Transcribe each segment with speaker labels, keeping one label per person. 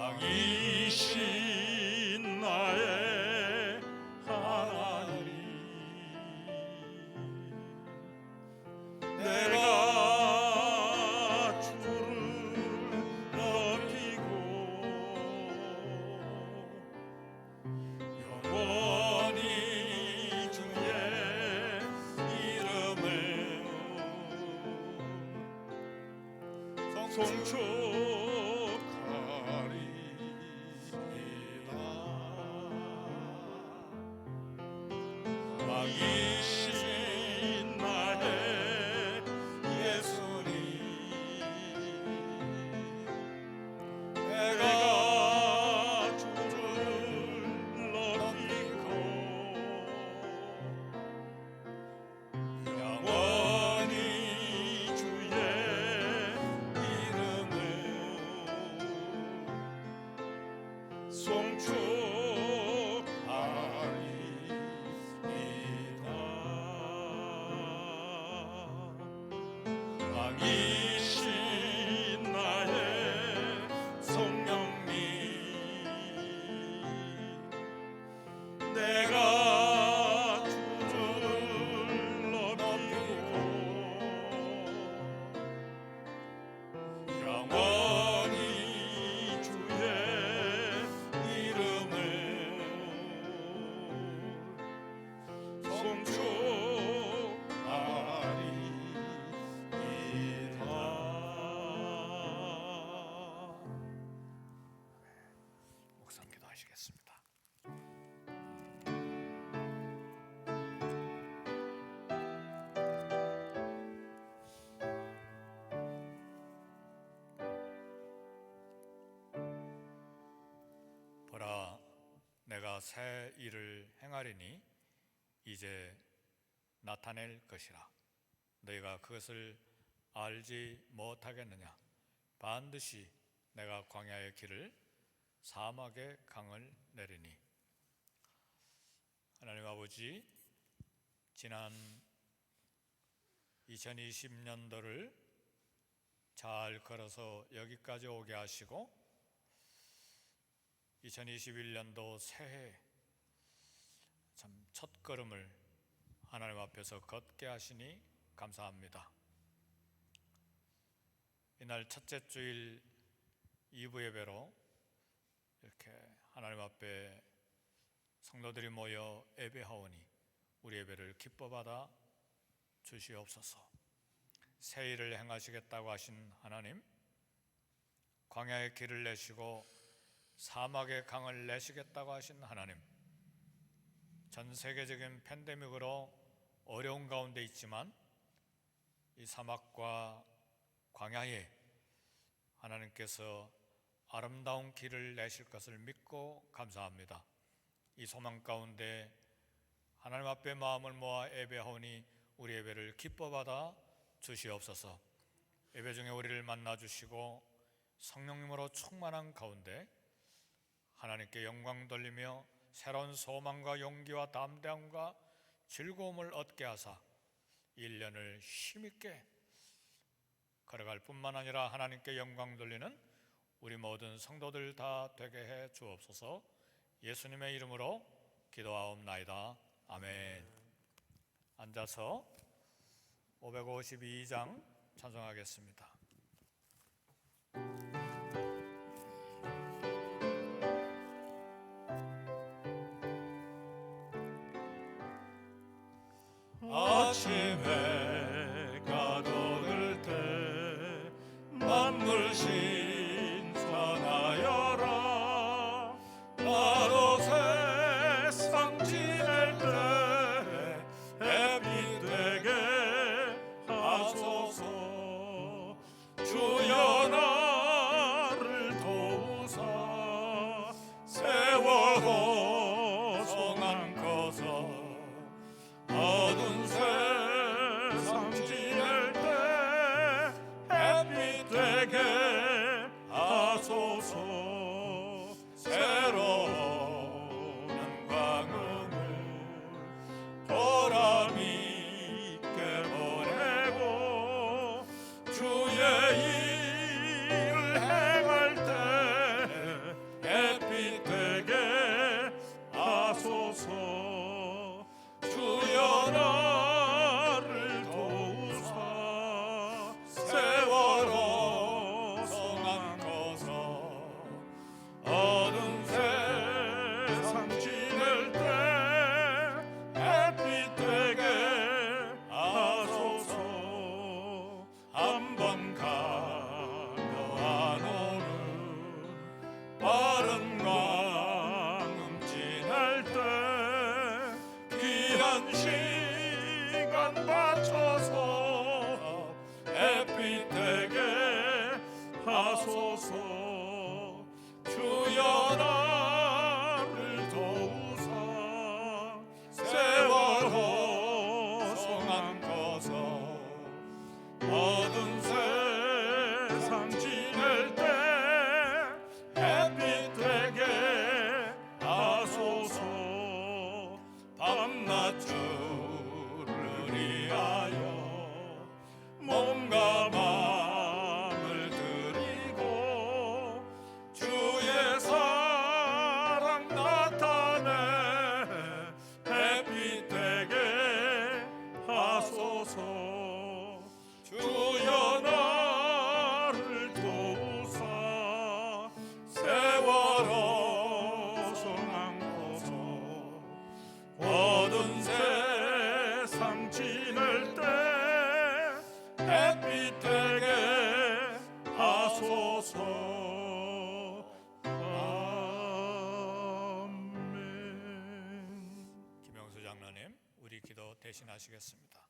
Speaker 1: 왕이신 나의 하나님, 내가 주를 높이고 영원히 주의 이름을 송축하리이다. 왕이신 나의 예수님, 내가 주를 높이고 영원히 주의 이름을 송축하리이다. 왕이신 나의 성령님, 내가 주를 높이고 영원히 주의 이름을 송축하리이다. 목사님 기도하시겠습니다. 보라, 내가 새 일을 행하리니 이제 나타낼 것이라. 너희가 그것을 알지 못하겠느냐? 반드시 내가 광야의 길을 사막의 강을 내리니. 하나님 아버지, 지난 2020년도를 잘 걸어서 여기까지 오게 하시고 2021년도 새해 참 첫걸음을 하나님 앞에서 걷게 하시니 감사합니다. 이날 첫째 주일 2부 예배로 이렇게 하나님 앞에 성도들이 모여 예배하오니 우리 예배를 기뻐 받아 주시옵소서. 새 일을 행하시겠다고 하신 하나님, 광야의 길을 내시고 사막의 강을 내시겠다고 하신 하나님, 전 세계적인 팬데믹으로 어려운 가운데 있지만 이 사막과 광야에 하나님께서 아름다운 길을 내실 것을 믿고 감사합니다. 이 소망 가운데 하나님 앞에 마음을 모아 예배하오니 우리 예배를 기뻐 받아 주시옵소서. 예배 중에 우리를 만나 주시고 성령님으로 충만한 가운데 하나님께 영광 돌리며 새로운 소망과 용기와 담대함과 즐거움을 얻게 하사 1년을 힘있게 걸어갈 뿐만 아니라 하나님께 영광 돌리는 우리 모든 성도들 다 되게 해 주옵소서. 예수님의 이름으로 기도하옵나이다. 아멘. 앉아서 552장 찬송하겠습니다. 아침에 가둬들 때 만물 신선하여라. 나도 세상 지낼 때 햇빛 되게 하소서. 주여 나를 도우사 세월호 성안 커서 어두운 세상 시간 맞춰서 햇빛 되게 하소서. 주여 나를 도우사 세월호 성안 꺼서 어두운 세상 지낼 때 햇빛 되게 하소서. 밤낮 주를 위하여 몸과 마음을 드리고 주의 사랑 나타내 햇빛 되게 하소서. 주여 나를 도우사 세월호 성안 꺼서 어두운 세상 지낼 때 햇빛 되게 하소서. 아멘. 김영수 장로님, 우리 기도 대신하시겠습니다.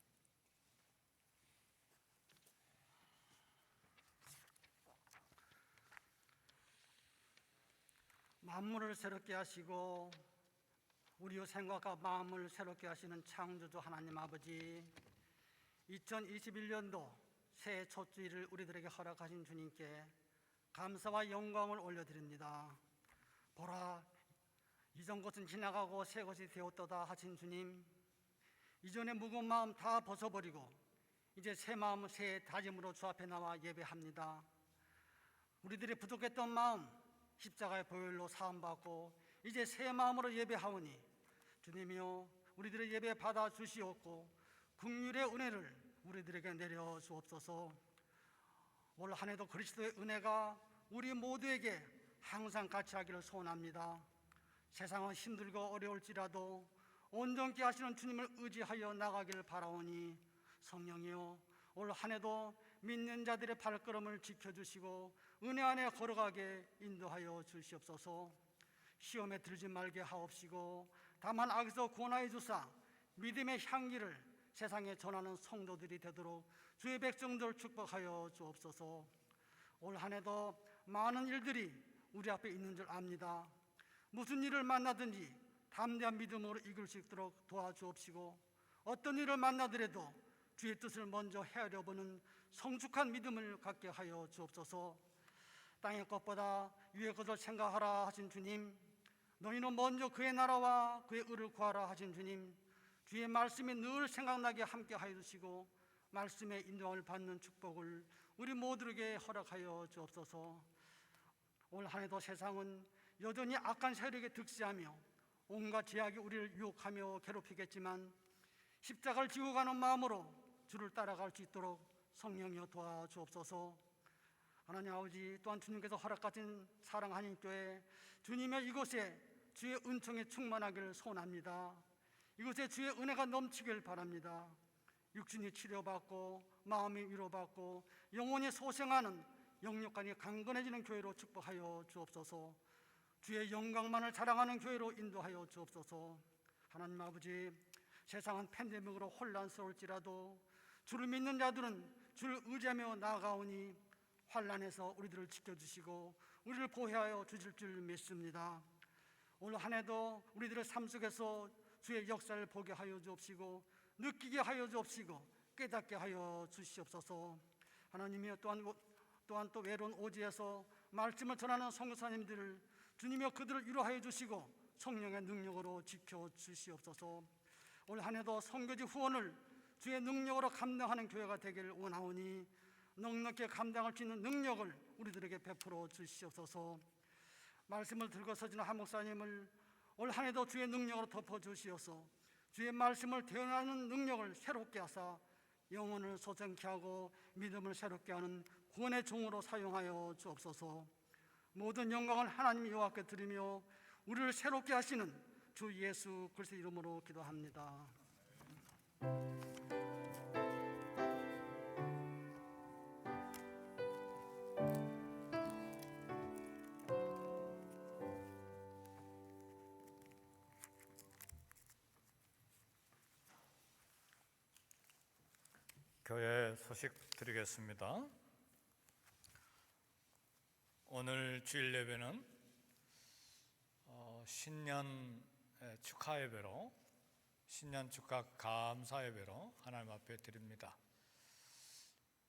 Speaker 2: 만물을 새롭게 하시고 우리의 생각과 마음을 새롭게 하시는 창조주 하나님 아버지, 2021년도 새해 첫 주일을 우리들에게 허락하신 주님께 감사와 영광을 올려드립니다. 보라, 이전 것은 지나가고 새 것이 되었도다 하신 주님, 이전의 무거운 마음 다 벗어버리고 이제 새 마음 새 다짐으로 주 앞에 나와 예배합니다. 우리들이 부족했던 마음 십자가의 보혈로 사함받고 이제 새 마음으로 예배하오니 주님이여, 우리들의 예배 받아 주시옵고 긍휼의 은혜를 우리들에게 내려 주옵소서. 올 한 해도 그리스도의 은혜가 우리 모두에게 항상 같이 하기를 소원합니다. 세상은 힘들고 어려울지라도 온전케 하시는 주님을 의지하여 나가기를 바라오니 성령이여, 올 한 해도 믿는 자들의 발걸음을 지켜주시고 은혜 안에 걸어가게 인도하여 주시옵소서. 시험에 들지 말게 하옵시고 다만 악에서 구원하여 주사 믿음의 향기를 세상에 전하는 성도들이 되도록 주의 백성들 축복하여 주옵소서. 올 한 해도 많은 일들이 우리 앞에 있는 줄 압니다. 무슨 일을 만나든지 담대한 믿음으로 이길 수 있도록 도와주옵시고 어떤 일을 만나더라도 주의 뜻을 먼저 헤아려 보는 성숙한 믿음을 갖게 하여 주옵소서. 땅의 것보다 위의 것을 생각하라 하신 주님, 너희는 먼저 그의 나라와 그의 의를 구하라 하신 주님, 주의 말씀이 늘 생각나게 함께 하여 주시고 말씀의 인도함을 받는 축복을 우리 모두에게 허락하여 주옵소서. 올 한 해도 세상은 여전히 악한 세력에 득세하며 온갖 제약이 우리를 유혹하며 괴롭히겠지만 십자가를 지고 가는 마음으로 주를 따라갈 수 있도록 성령이여 도와주옵소서. 하나님 아버지, 또한 주님께서 허락하신 사랑하는 교회, 주님의 이곳에 주의 은총이 충만하기를 소원합니다. 이곳에 주의 은혜가 넘치길 바랍니다. 육신이 치료받고 마음이 위로받고 영혼이 소생하는 영육간이 강건해지는 교회로 축복하여 주옵소서. 주의 영광만을 자랑하는 교회로 인도하여 주옵소서. 하나님 아버지, 세상은 팬데믹으로 혼란스러울지라도 주를 믿는 자들은 주를 의지하며 나아가오니 환난에서 우리들을 지켜주시고 우리를 보호하여 주실 줄 믿습니다. 오늘 한 해도 우리들의 삶 속에서 주의 역사를 보게 하여 주옵시고 느끼게 하여 주옵시고 깨닫게 하여 주시옵소서. 하나님이여, 또한 또 외로운 오지에서 말씀을 전하는 선교사님들을 주님이여 그들을 위로하여 주시고 성령의 능력으로 지켜주시옵소서. 올 한 해도 선교지 후원을 주의 능력으로 감당하는 교회가 되기를 원하오니 넉넉히 감당할 수 있는 능력을 우리들에게 베풀어 주시옵소서. 말씀을 들고 서지는 한 목사님을 올 한 해도 주의 능력으로 덮어주시옵소서. 주의 말씀을 대언하는 능력을 새롭게 하사 영혼을 소생케 하고 믿음을 새롭게 하는 구원의 종으로 사용하여 주옵소서. 모든 영광을 하나님 여호와께 드리며 우리를 새롭게 하시는 주 예수 그리스도의 이름으로 기도합니다.
Speaker 1: 교회 소식 드리겠습니다. 오늘 주일 예배는 신년 축하 예배로, 신년 축하 감사 예배로 하나님 앞에 드립니다.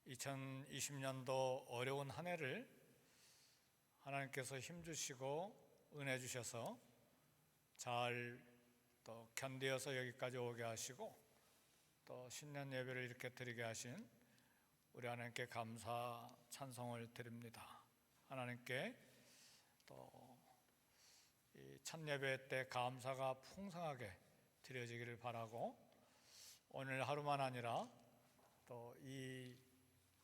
Speaker 1: 2020년도 어려운 한 해를 하나님께서 힘주시고 은혜 주셔서 잘 또 견디어서 여기까지 오게 하시고, 또 신년 예배를 이렇게 드리게 하신 우리 하나님께 감사 찬송을 드립니다. 하나님께 또 이 첫 예배 때 감사가 풍성하게 드려지기를 바라고, 오늘 하루만 아니라 또 이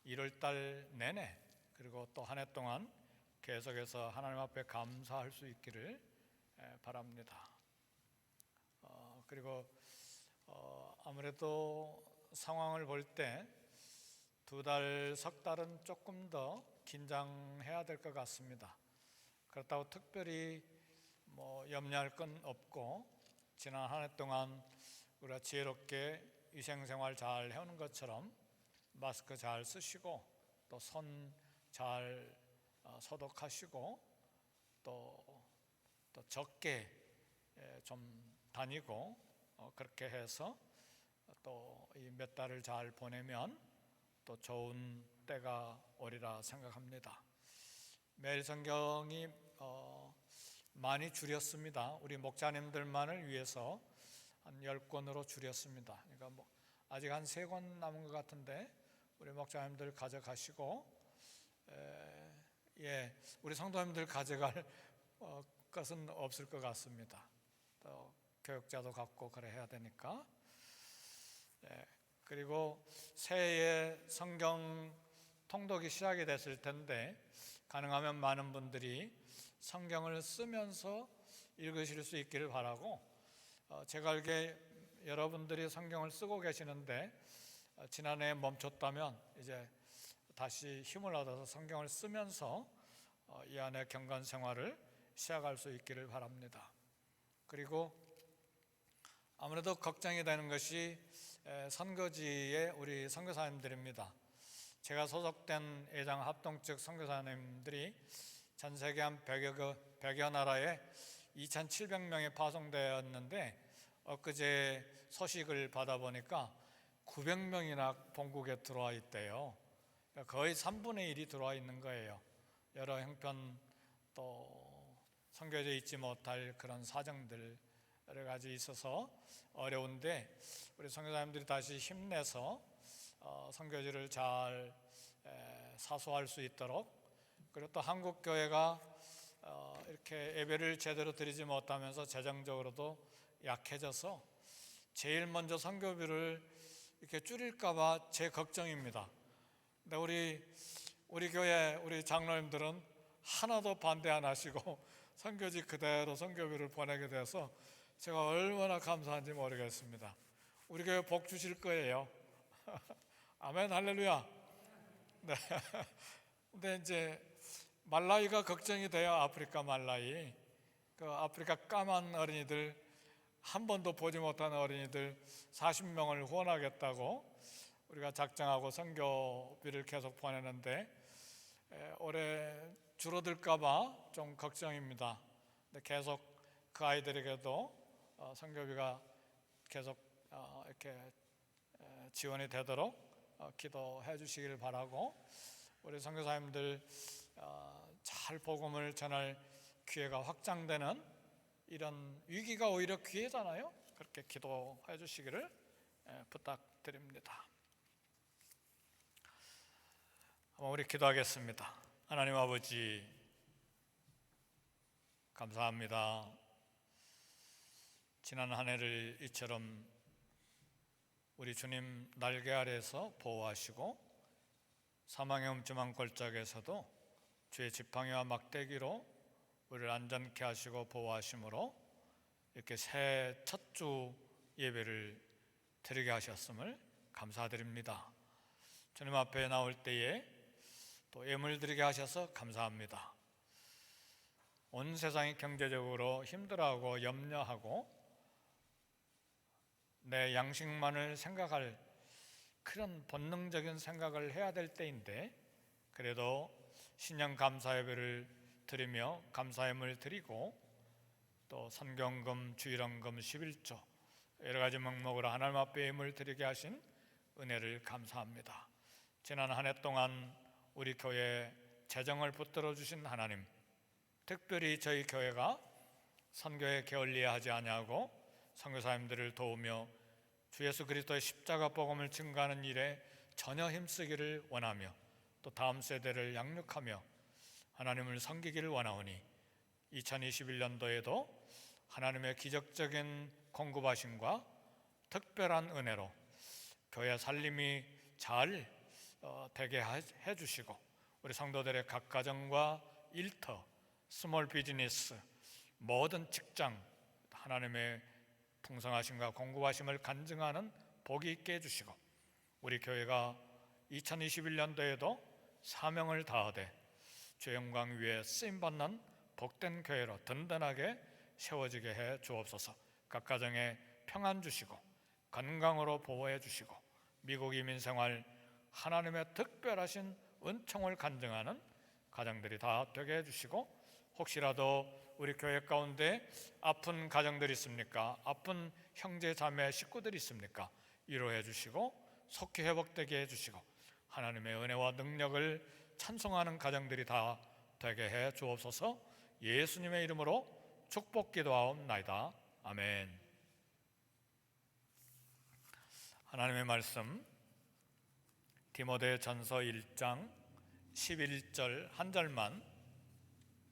Speaker 1: 1월달 내내, 그리고 또 한 해 동안 계속해서 하나님 앞에 감사할 수 있기를 바랍니다. 그리고 아무래도 상황을 볼 때 2달, 석 달은 조금 더 긴장해야 될 것 같습니다. 그렇다고 특별히 염려할 건 없고, 지난 한 해 동안 우리가 지혜롭게 위생생활 잘 해오는 것처럼 마스크 잘 쓰시고, 또 손 잘 소독하시고, 또 적게 좀 다니고, 그렇게 해서 또 이 몇 달을 잘 보내면 또 좋은 때가 오리라 생각합니다. 매일 성경이 많이 줄였습니다. 우리 목자님들만을 위해서 한 10권으로 줄였습니다. 그러니까 아직 한 3권 남은 것 같은데 우리 목자님들 가져가시고, 우리 성도님들 가져갈 것은 없을 것 같습니다. 또 교육자도 갖고 그래 해야 되니까. 그리고 새해에 성경 통독이 시작이 됐을 텐데, 가능하면 많은 분들이 성경을 쓰면서 읽으실 수 있기를 바라고, 제가 알기에 여러분들이 성경을 쓰고 계시는데 지난해에 멈췄다면 이제 다시 힘을 얻어서 성경을 쓰면서 이 안에 경건 생활을 시작할 수 있기를 바랍니다. 그리고 아무래도 걱정이 되는 것이 선거지의 우리 선교사님들입니다. 제가 소속된 예장 합동 측 선교사님들이 전 세계 한 100여 나라에 2,700명이 파송되었는데, 엊그제 소식을 받아보니까 900명이나 본국에 들어와 있대요. 거의 3분의 1이 들어와 있는 거예요. 여러 형편 또 선교지에 있지 못할 그런 사정들 여러 가지 있어서 어려운데, 우리 선교사님들이 다시 힘내서 선교지를 잘 사수할 수 있도록, 그리고 또 한국 교회가 이렇게 예배를 제대로 드리지 못하면서 재정적으로도 약해져서 제일 먼저 선교비를 이렇게 줄일까봐 제 걱정입니다. 근데 우리 교회 우리 장로님들은 하나도 반대 안 하시고 선교지 그대로 선교비를 보내게 돼서 제가 얼마나 감사한지 모르겠습니다. 우리 교회 복 주실 거예요. 아멘, 할렐루야. 네. 근데 이제 말라위가 걱정이 돼요. 아프리카 말라위. 그 아프리카 까만 어린이들, 한 번도 보지 못한 어린이들 40명을 후원하겠다고 우리가 작정하고 선교비를 계속 보내는데 올해 줄어들까봐 좀 걱정입니다. 근데 계속 그 아이들에게도 선교비가 계속 이렇게 지원이 되도록 기도해 주시길 바라고, 우리 선교사님들 잘 복음을 전할 기회가 확장되는 이런 위기가 오히려 기회잖아요. 그렇게 기도해 주시기를 부탁드립니다. 한번 우리 기도하겠습니다. 하나님 아버지, 감사합니다. 지난 한 해를 이처럼 우리 주님 날개 아래에서 보호하시고, 사망의 음침한 골짜기에서도 주의 지팡이와 막대기로 우리를 안전케 하시고 보호하심으로 이렇게 새 첫 주 예배를 드리게 하셨음을 감사드립니다. 주님 앞에 나올 때에 또 예물 드리게 하셔서 감사합니다. 온 세상이 경제적으로 힘들어하고 염려하고 내 양식만을 생각할 그런 본능적인 생각을 해야 될 때인데, 그래도 신년 감사 예배를 드리며 감사함을 드리고 또 선경금, 주일원금, 11조 여러 가지 명목으로 하나님 앞에 예물을 드리게 하신 은혜를 감사합니다. 지난 한 해 동안 우리 교회 재정을 붙들어 주신 하나님, 특별히 저희 교회가 선교에 게을리하지 아니하고 선교사님들을 도우며 주 예수 그리스도의 십자가 복음을 증거하는 일에 전혀 힘쓰기를 원하며 또 다음 세대를 양육하며 하나님을 섬기기를 원하오니 2021년도에도 하나님의 기적적인 공급하심과 특별한 은혜로 교회 살림이 잘 되게 해주시고 우리 성도들의 각 가정과 일터, 스몰 비즈니스, 모든 직장 하나님의 풍성하심과 공급하심을 간증하는 복이 있게 해주시고 우리 교회가 2021년도에도 사명을 다하되 주의 영광 위에 쓰임받는 복된 교회로 든든하게 세워지게 해 주옵소서. 각 가정에 평안 주시고 건강으로 보호해 주시고 미국 이민 생활 하나님의 특별하신 은총을 간증하는 가정들이 다 되게 해주시고, 혹시라도 우리 교회 가운데 아픈 가정들이 있습니까? 아픈 형제 자매 식구들이 있습니까? 위로해 주시고 속히 회복되게 해주시고 하나님의 은혜와 능력을 찬송하는 가정들이 다 되게 해 주옵소서. 예수님의 이름으로 축복 기도하옵나이다. 아멘. 하나님의 말씀 디모데전서 1장 11절 한 절만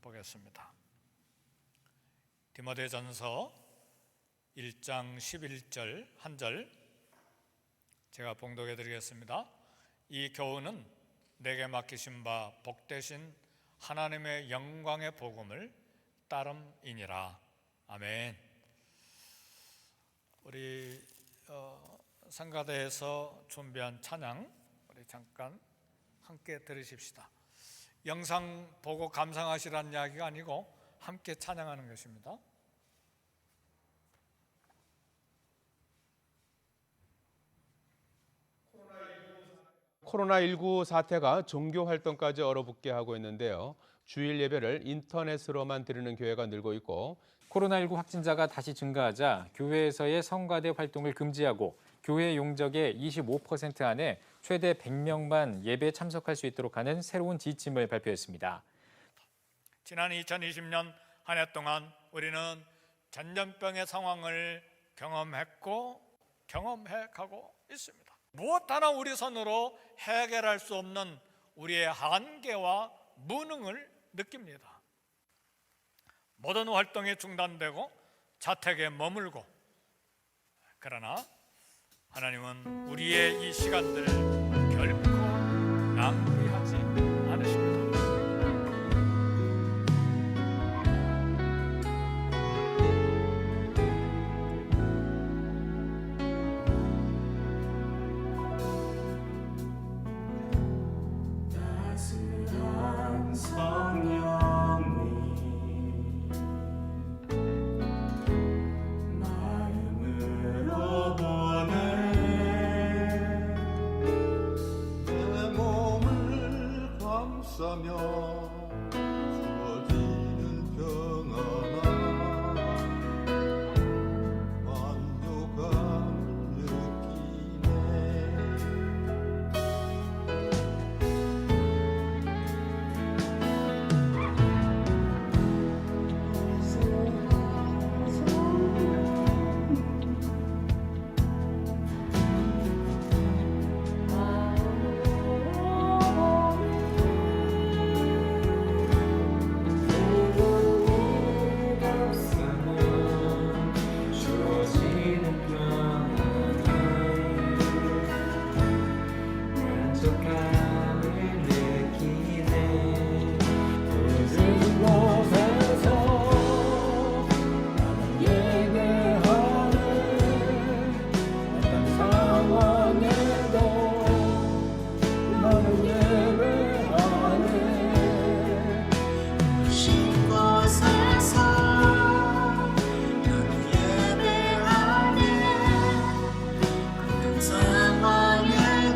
Speaker 1: 보겠습니다. 디모데전서 1장 11절 한 절 제가 봉독해 드리겠습니다. 이 교훈은 내게 맡기신 바 복되신 하나님의 영광의 복음을 따름이니라. 아멘. 우리 성가대에서 준비한 찬양 우리 잠깐 함께 들으십시다. 영상 보고 감상하시라는 이야기가 아니고 함께 찬양하는 것입니다.
Speaker 3: 코로나19 사태가 종교 활동까지 얼어붙게 하고 있는데요. 주일 예배를 인터넷으로만 드리는 교회가 늘고 있고,
Speaker 4: 코로나19 확진자가 다시 증가하자 교회에서의 성가대 활동을 금지하고 교회 용적의 25% 안에 최대 100명만 예배에 참석할 수 있도록 하는 새로운 지침을 발표했습니다.
Speaker 1: 지난 2020년 한 해 동안 우리는 전염병의 상황을 경험했고 경험해 가고 있습니다. 무엇 하나 우리 손으로 해결할 수 없는 우리의 한계와 무능을 느낍니다. 모든 활동이 중단되고 자택에 머물고, 그러나 하나님은 우리의 이 시간들을 결코 낭비하지 않으십니다.
Speaker 5: 따스한 성령님 마음으로 보내 내 몸을 감싸며 주어지는 평안함 만족감을 느끼네.
Speaker 6: 상황에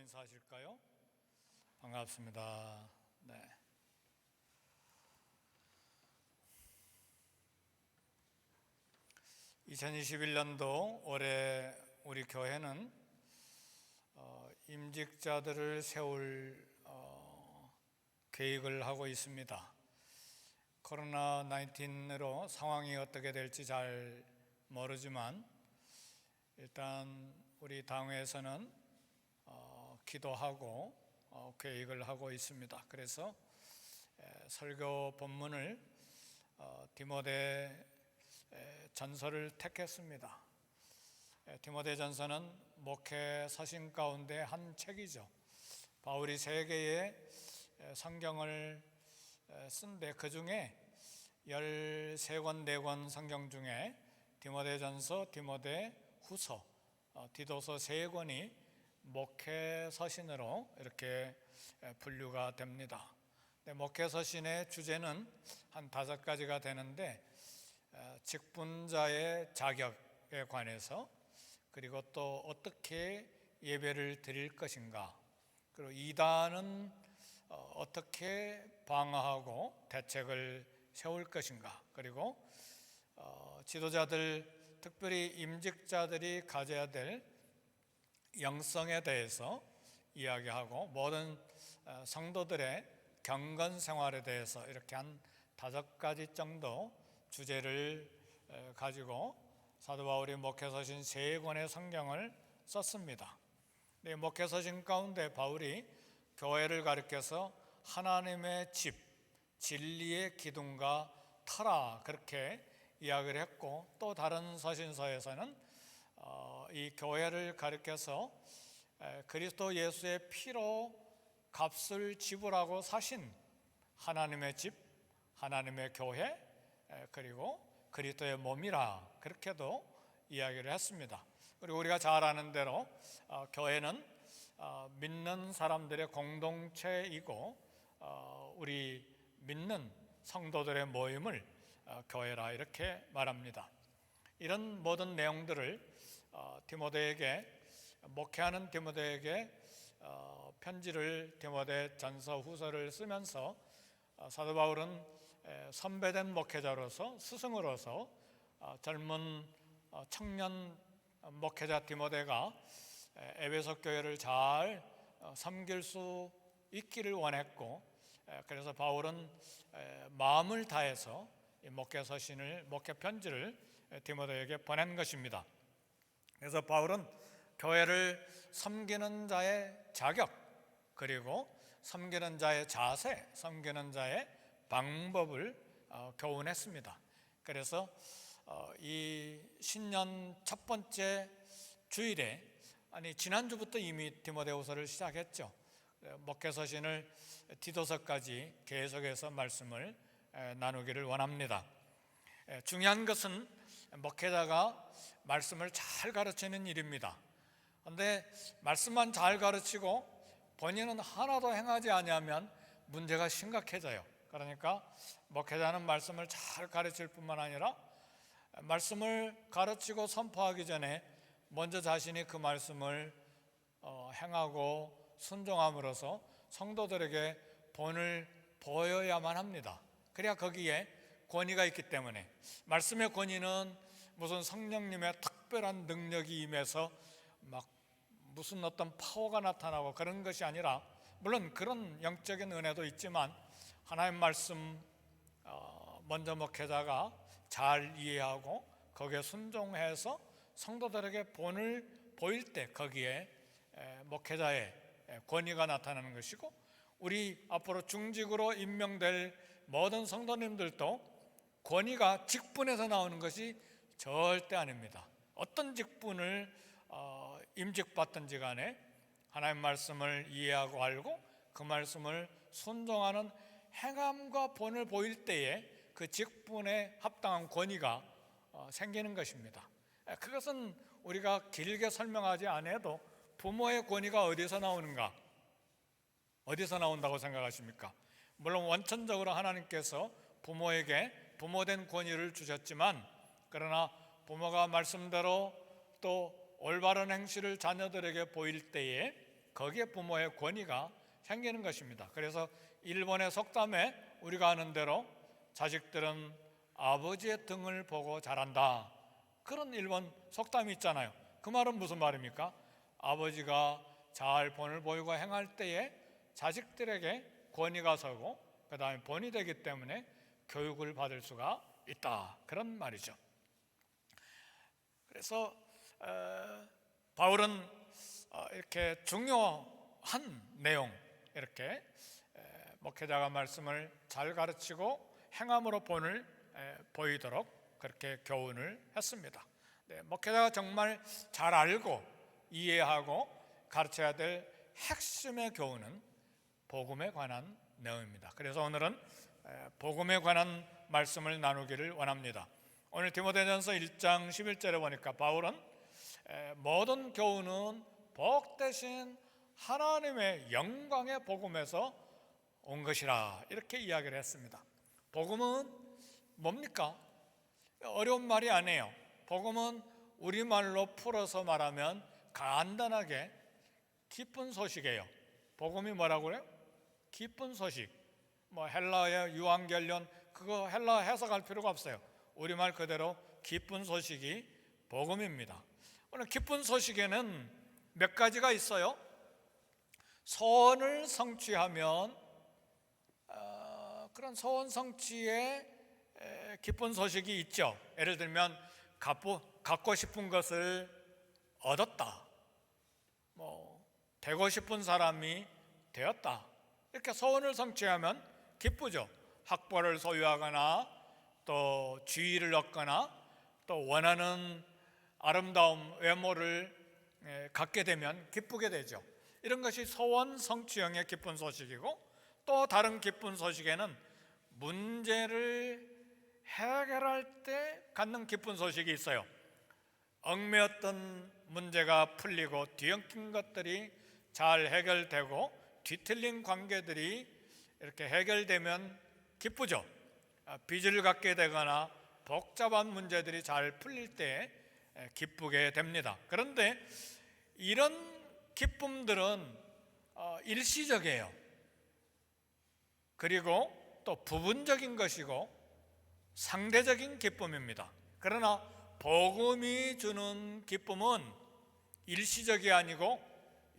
Speaker 1: 인사하실까요? 반갑습니다. 네. (2021년도) 올해 우리 교회는 임직자들을 세울 계획을 하고 있습니다. 코로나 19으로 상황이 어떻게 될지 잘 모르지만 일단 우리 당회에서는 기도하고 계획을 하고 있습니다. 그래서 설교 본문을 디모데 전서를 택했습니다. 디모데 전서는 목회 서신 가운데 한 책이죠. 바울이 3개의 성경을 쓴데 그 중에 13권, 4권 성경 중에 디모데 전서, 디모데 후서, 디도서 3권이 목회 서신으로 이렇게 분류가 됩니다. 목회 서신의 주제는 한 5가지가 되는데 직분자의 자격에 관해서, 그리고 또 어떻게 예배를 드릴 것인가, 그리고 이단은 어떻게 방어하고 대책을 세울 것인가, 그리고 지도자들, 특별히 임직자들이 가져야 될 영성에 대해서 이야기하고 모든 성도들의 경건 생활에 대해서 이렇게 한 5가지 정도 주제를 가지고 사도 바울이 목회서신 3권의 성경을 썼습니다. 목회서신 가운데 바울이 교회를 가리켜서 하나님의 집, 진리의 기둥과 터라 그렇게 이야기를 했고, 또 다른 서신서에서는 이 교회를 가리켜서 그리스도 예수의 피로 값을 지불하고 사신 하나님의 집, 하나님의 교회, 그리고 그리스도의 몸이라 그렇게도 이야기를 했습니다. 그리고 우리가 잘 아는 대로 교회는 믿는 사람들의 공동체이고 우리 믿는 성도들의 모임을 교회라 이렇게 말합니다. 이런 모든 내용들을 디모데에게, 목회하는 디모데에게 편지를, 디모데 전서 후서를 쓰면서 사도 바울은 선배된 목회자로서, 스승으로서 젊은 청년 목회자 디모데가 에베소 교회를 잘 섬길 수 있기를 원했고, 그래서 바울은 마음을 다해서 목회 서신을, 목회 편지를 디모데에게 보낸 것입니다. 그래서 바울은 교회를 섬기는 자의 자격, 그리고 섬기는 자의 자세, 섬기는 자의 방법을 교훈했습니다. 그래서 이 신년 첫 번째 주일에, 지난주부터 이미 디모데후서를 시작했죠. 목회서신을 디도서까지 계속해서 말씀을 나누기를 원합니다. 중요한 것은 목회자가 말씀을 잘 가르치는 일입니다. 그런데 말씀만 잘 가르치고 본인은 하나도 행하지 아니하면 문제가 심각해져요. 그러니까 목회자는 말씀을 잘 가르칠 뿐만 아니라 말씀을 가르치고 선포하기 전에 먼저 자신이 그 말씀을 행하고 순종함으로써 성도들에게 본을 보여야만 합니다. 그래야 거기에 권위가 있기 때문에, 말씀의 권위는 무슨 성령님의 특별한 능력이 임해서 막 무슨 어떤 파워가 나타나고 그런 것이 아니라, 물론 그런 영적인 은혜도 있지만 하나님 말씀 먼저 목회자가 잘 이해하고 거기에 순종해서 성도들에게 본을 보일 때 거기에 목회자의 권위가 나타나는 것이고, 우리 앞으로 중직으로 임명될 모든 성도님들도 권위가 직분에서 나오는 것이 절대 아닙니다. 어떤 직분을 임직받든지 간에 하나님 말씀을 이해하고 알고 그 말씀을 순종하는 행함과 본을 보일 때에 그 직분에 합당한 권위가 생기는 것입니다. 그것은 우리가 길게 설명하지 않아도 부모의 권위가 어디서 나오는가? 어디서 나온다고 생각하십니까? 물론 원천적으로 하나님께서 부모에게 부모된 권위를 주셨지만, 그러나 부모가 말씀대로 또 올바른 행실을 자녀들에게 보일 때에 거기에 부모의 권위가 생기는 것입니다. 그래서 일본의 속담에 우리가 아는 대로 자식들은 아버지의 등을 보고 자란다, 그런 일본 속담이 있잖아요. 그 말은 무슨 말입니까? 아버지가 잘 본을 보이고 행할 때에 자식들에게 권위가 서고 그 다음에 본이 되기 때문에 교육을 받을 수가 있다, 그런 말이죠. 그래서 바울은 이렇게 중요한 내용, 이렇게 목회자가 말씀을 잘 가르치고 행함으로 본을 보이도록 그렇게 교훈을 했습니다. 목회자가 정말 잘 알고 이해하고 가르쳐야 될 핵심의 교훈은 복음에 관한 내용입니다. 그래서 오늘은 복음에 관한 말씀을 나누기를 원합니다. 오늘 디모데전서 1장 11절에 보니까 바울은 모든 교훈은 복 대신 하나님의 영광의 복음에서 온 것이라, 이렇게 이야기를 했습니다. 복음은 뭡니까? 어려운 말이 아니에요. 복음은 우리말로 풀어서 말하면 간단하게 기쁜 소식이에요. 복음이 뭐라고요? 기쁜 소식. 뭐 헬라어의 유앙겔리온, 그거 헬라어 해석할 필요가 없어요. 우리말 그대로 기쁜 소식이 복음입니다. 오늘 기쁜 소식에는 몇 가지가 있어요. 소원을 성취하면 그런 소원 성취에 기쁜 소식이 있죠. 예를 들면 갖고 싶은 것을 얻었다, 되고 싶은 사람이 되었다, 이렇게 소원을 성취하면 기쁘죠. 학벌을 소유하거나 또 지위를 얻거나 또 원하는 아름다움, 외모를 갖게 되면 기쁘게 되죠. 이런 것이 소원 성취형의 기쁜 소식이고, 또 다른 기쁜 소식에는 문제를 해결할 때 갖는 기쁜 소식이 있어요. 얽매였던 문제가 풀리고 뒤엉킨 것들이 잘 해결되고 뒤틀린 관계들이 이렇게 해결되면 기쁘죠. 빚을 갖게 되거나 복잡한 문제들이 잘 풀릴 때 기쁘게 됩니다. 그런데 이런 기쁨들은 일시적이에요. 그리고 또 부분적인 것이고 상대적인 기쁨입니다. 그러나 복음이 주는 기쁨은 일시적이 아니고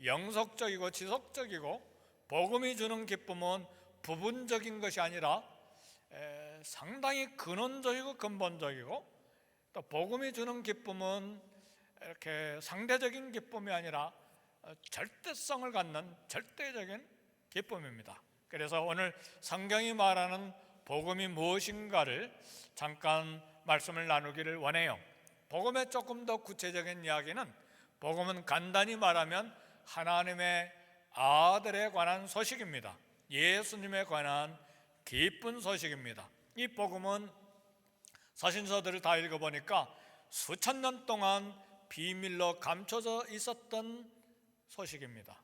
Speaker 1: 영속적이고 지속적이고, 복음이 주는 기쁨은 부분적인 것이 아니라 상당히 근원적이고 근본적이고, 또 복음이 주는 기쁨은 이렇게 상대적인 기쁨이 아니라 절대성을 갖는 절대적인 기쁨입니다. 그래서 오늘 성경이 말하는 복음이 무엇인가를 잠깐 말씀을 나누기를 원해요. 복음의 조금 더 구체적인 이야기는, 복음은 간단히 말하면 하나님의 아들에 관한 소식입니다. 예수님에 관한 기쁜 소식입니다. 이 복음은 서신서들을 다 읽어보니까 수천 년 동안 비밀로 감춰져 있었던 소식입니다.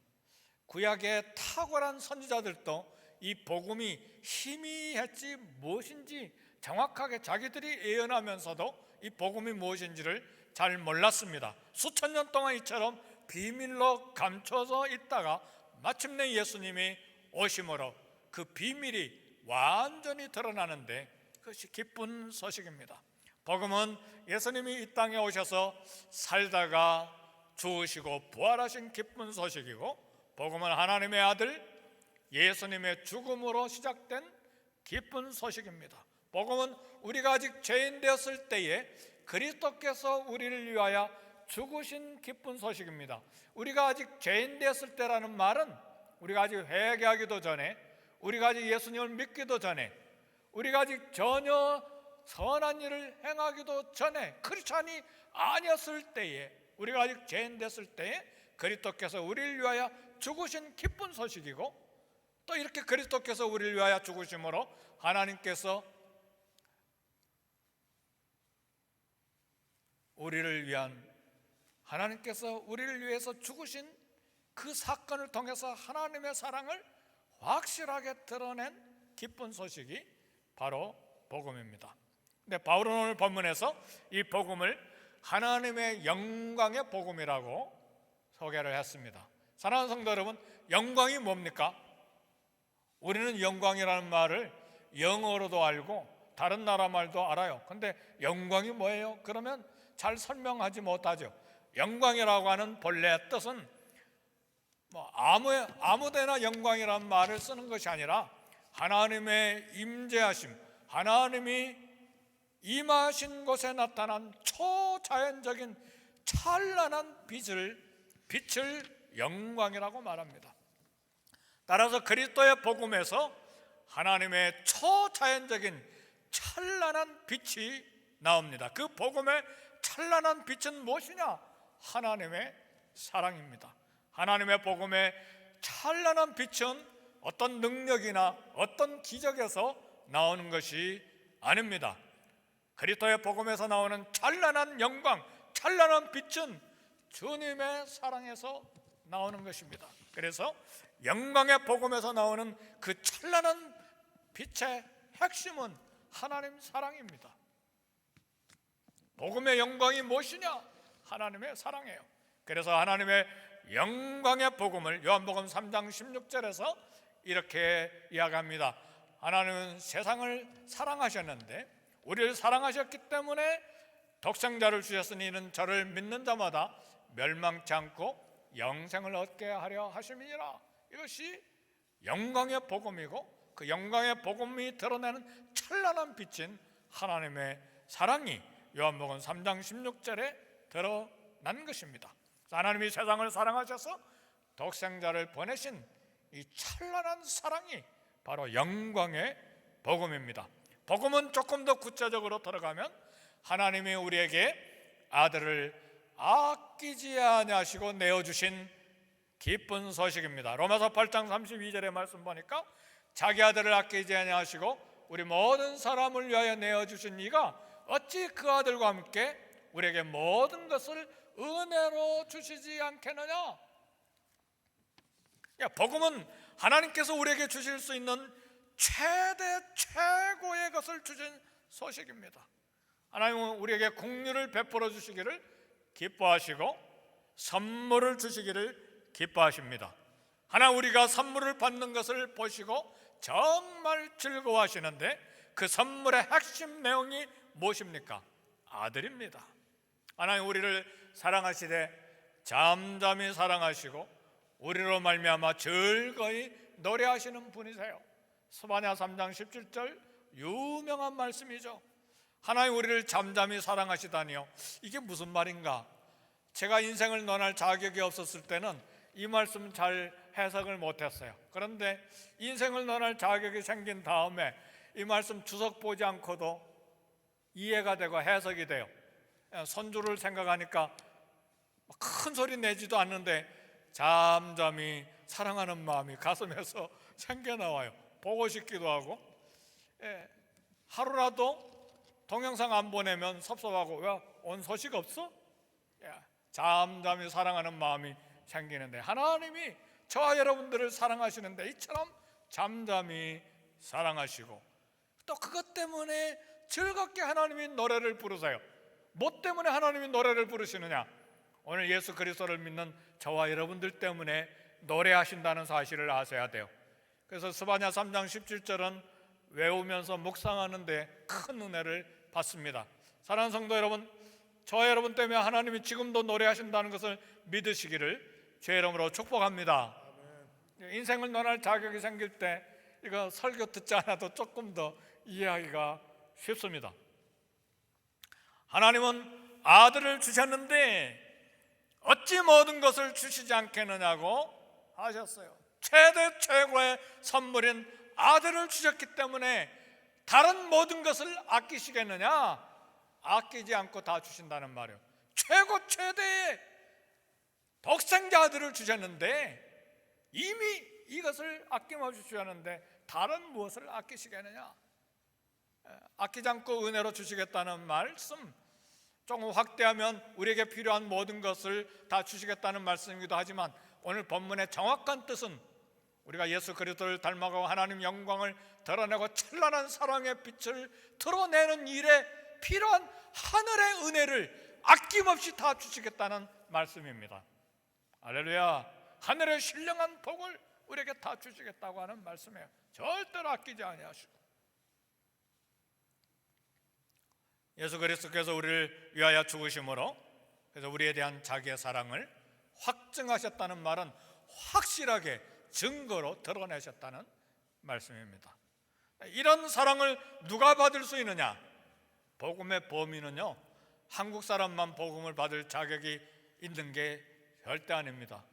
Speaker 1: 구약의 탁월한 선지자들도 이 복음이 희미했지 무엇인지 정확하게 자기들이 예언하면서도 이 복음이 무엇인지를 잘 몰랐습니다. 수천 년 동안 이처럼 비밀로 감춰져 있다가 마침내 예수님이 오심으로 그 비밀이 완전히 드러나는데, 그것이 기쁜 소식입니다. 복음은 예수님이 이 땅에 오셔서 살다가 죽으시고 부활하신 기쁜 소식이고, 복음은 하나님의 아들 예수님의 죽음으로 시작된 기쁜 소식입니다. 복음은 우리가 아직 죄인 되었을 때에 그리스도께서 우리를 위하여 죽으신 기쁜 소식입니다. 우리가 아직 죄인 되었을 때라는 말은 우리가 아직 회개하기도 전에, 우리가 아직 예수님을 믿기도 전에, 우리가 아직 전혀 선한 일을 행하기도 전에, 크리스찬이 아니었을 때에, 우리가 아직 죄인 됐을 때에 그리스도께서 우리를 위하여 죽으신 기쁜 소식이고, 또 이렇게 그리스도께서 우리를 위하여 죽으심으로 하나님께서 우리를 위해서 죽으신 그 사건을 통해서 하나님의 사랑을 확실하게 드러낸 기쁜 소식이 바로 복음입니다. 근데 바울은 오늘 본문에서 이 복음을 하나님의 영광의 복음이라고 소개를 했습니다. 사랑하는 성도 여러분, 영광이 뭡니까? 우리는 영광이라는 말을 영어로도 알고 다른 나라 말도 알아요. 근데 영광이 뭐예요? 그러면 잘 설명하지 못하죠. 영광이라고 하는 본래 뜻은 아무데나 영광이라는 말을 쓰는 것이 아니라 하나님의 임재하심, 하나님이 임하신 곳에 나타난 초자연적인 찬란한 빛을 영광이라고 말합니다. 따라서 그리스도의 복음에서 하나님의 초자연적인 찬란한 빛이 나옵니다. 그 복음의 찬란한 빛은 무엇이냐? 하나님의 사랑입니다. 하나님의 복음의 찬란한 빛은 어떤 능력이나 어떤 기적에서 나오는 것이 아닙니다. 그리스도의 복음에서 나오는 찬란한 영광, 찬란한 빛은 주님의 사랑에서 나오는 것입니다. 그래서 영광의 복음에서 나오는 그 찬란한 빛의 핵심은 하나님 사랑입니다. 복음의 영광이 무엇이냐? 하나님의 사랑이에요. 그래서 하나님의 영광의 복음을 요한복음 3장 16절에서 이렇게 이야기합니다. 하나님은 세상을 사랑하셨는데 우리를 사랑하셨기 때문에 독생자를 주셨으니 이는 저를 믿는 자마다 멸망치 않고 영생을 얻게 하려 하심이니라. 이것이 영광의 복음이고 그 영광의 복음이 드러내는 찬란한 빛인 하나님의 사랑이 요한복음 3장 16절에 드러난 것입니다. 하나님이 세상을 사랑하셔서 독생자를 보내신 이 찬란한 사랑이 바로 영광의 복음입니다. 복음은 조금 더 구체적으로 들어가면 하나님이 우리에게 아들을 아끼지 아니하시고 내어주신 기쁜 소식입니다. 로마서 8장 32절의 말씀 보니까 자기 아들을 아끼지 아니하시고 우리 모든 사람을 위하여 내어주신 이가 어찌 그 아들과 함께 우리에게 모든 것을 은혜로 주시지 않겠느냐? 복음은 하나님께서 우리에게 주실 수 있는 최고의 것을 주신 소식입니다. 하나님은 우리에게 긍휼을 베풀어 주시기를 기뻐하시고 선물을 주시기를 기뻐하십니다. 하나님 우리가 선물을 받는 것을 보시고 정말 즐거워하시는데 그 선물의 핵심 내용이 무엇입니까? 아들입니다. 하나님 우리를 사랑하시되 잠잠히 사랑하시고 우리로 말미암아 즐거이 노래하시는 분이세요. 스바냐 3장 17절 유명한 말씀이죠. 하나님 우리를 잠잠히 사랑하시다니요. 이게 무슨 말인가? 제가 인생을 논할 자격이 없었을 때는 이 말씀 잘 해석을 못했어요. 그런데 인생을 논할 자격이 생긴 다음에 이 말씀 주석 보지 않고도 이해가 되고 해석이 돼요. 손주를 생각하니까 큰 소리 내지도 않는데 잠잠히 사랑하는 마음이 가슴에서 생겨나와요. 보고 싶기도 하고 하루라도 동영상 안 보내면 섭섭하고 왜 온 소식 없어? 잠잠히 사랑하는 마음이 생기는데 하나님이 저와 여러분들을 사랑하시는데 이처럼 잠잠히 사랑하시고 또 그것 때문에 즐겁게 하나님이 노래를 부르세요. 뭐 때문에 하나님이 노래를 부르시느냐? 오늘 예수 그리스도를 믿는 저와 여러분들 때문에 노래하신다는 사실을 아셔야 돼요. 그래서 스바냐 3장 17절은 외우면서 묵상하는데 큰 은혜를 받습니다. 사랑하는 성도 여러분, 저와 여러분 때문에 하나님이 지금도 노래하신다는 것을 믿으시기를 주의 이름으로 축복합니다. 인생을 논할 자격이 생길 때 이거 설교 듣지 않아도 조금 더 이해하기가 쉽습니다. 하나님은 아들을 주셨는데 어찌 모든 것을 주시지 않겠느냐고 하셨어요. 최고의 선물인 아들을 주셨기 때문에 다른 모든 것을 아끼시겠느냐? 아끼지 않고 다 주신다는 말이에요. 최대의 독생자 아들을 주셨는데 이미 이것을 아낌없이 주셨는데 다른 무엇을 아끼시겠느냐? 아끼지 않고 은혜로 주시겠다는 말씀, 조금 확대하면 우리에게 필요한 모든 것을 다 주시겠다는 말씀이기도 하지만 오늘 본문의 정확한 뜻은 우리가 예수 그리스도를 닮아가고 하나님 영광을 드러내고 찬란한 사랑의 빛을 드러내는 일에 필요한 하늘의 은혜를 아낌없이 다 주시겠다는 말씀입니다. 할렐루야. 하늘의 신령한 복을 우리에게 다 주시겠다고 하는 말씀이에요. 절대로 아끼지 아니하시고 예수 그리스도께서 우리를 위하여 죽으심으로 그래서 우리에 대한 자기의 사랑을 확증하셨다는 말은 확실하게 증거로 드러내셨다는 말씀입니다. 이런 사랑을 누가 받을 수 있느냐? 복음의 범위는요, 한국 사람만 복음을 받을 자격이 있는 게 절대 아닙니다.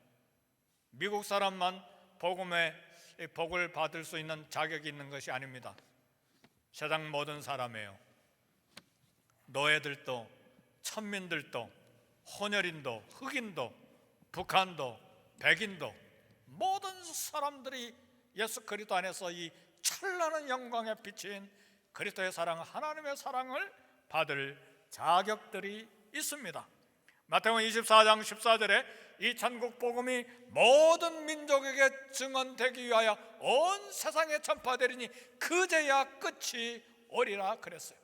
Speaker 1: 미국 사람만 복음의 복을 받을 수 있는 자격이 있는 것이 아닙니다. 세상 모든 사람이에요. 노예들도, 천민들도, 혼혈인도, 흑인도, 북한도, 백인도 모든 사람들이 예수 그리스도 안에서 이 찬란한 영광에 비친 그리스도의 사랑, 하나님의 사랑을 받을 자격들이 있습니다. 마태복음 24장 14절에 이 천국 복음이 모든 민족에게 증언되기 위하여 온 세상에 전파되리니 그제야 끝이 오리라 그랬어요.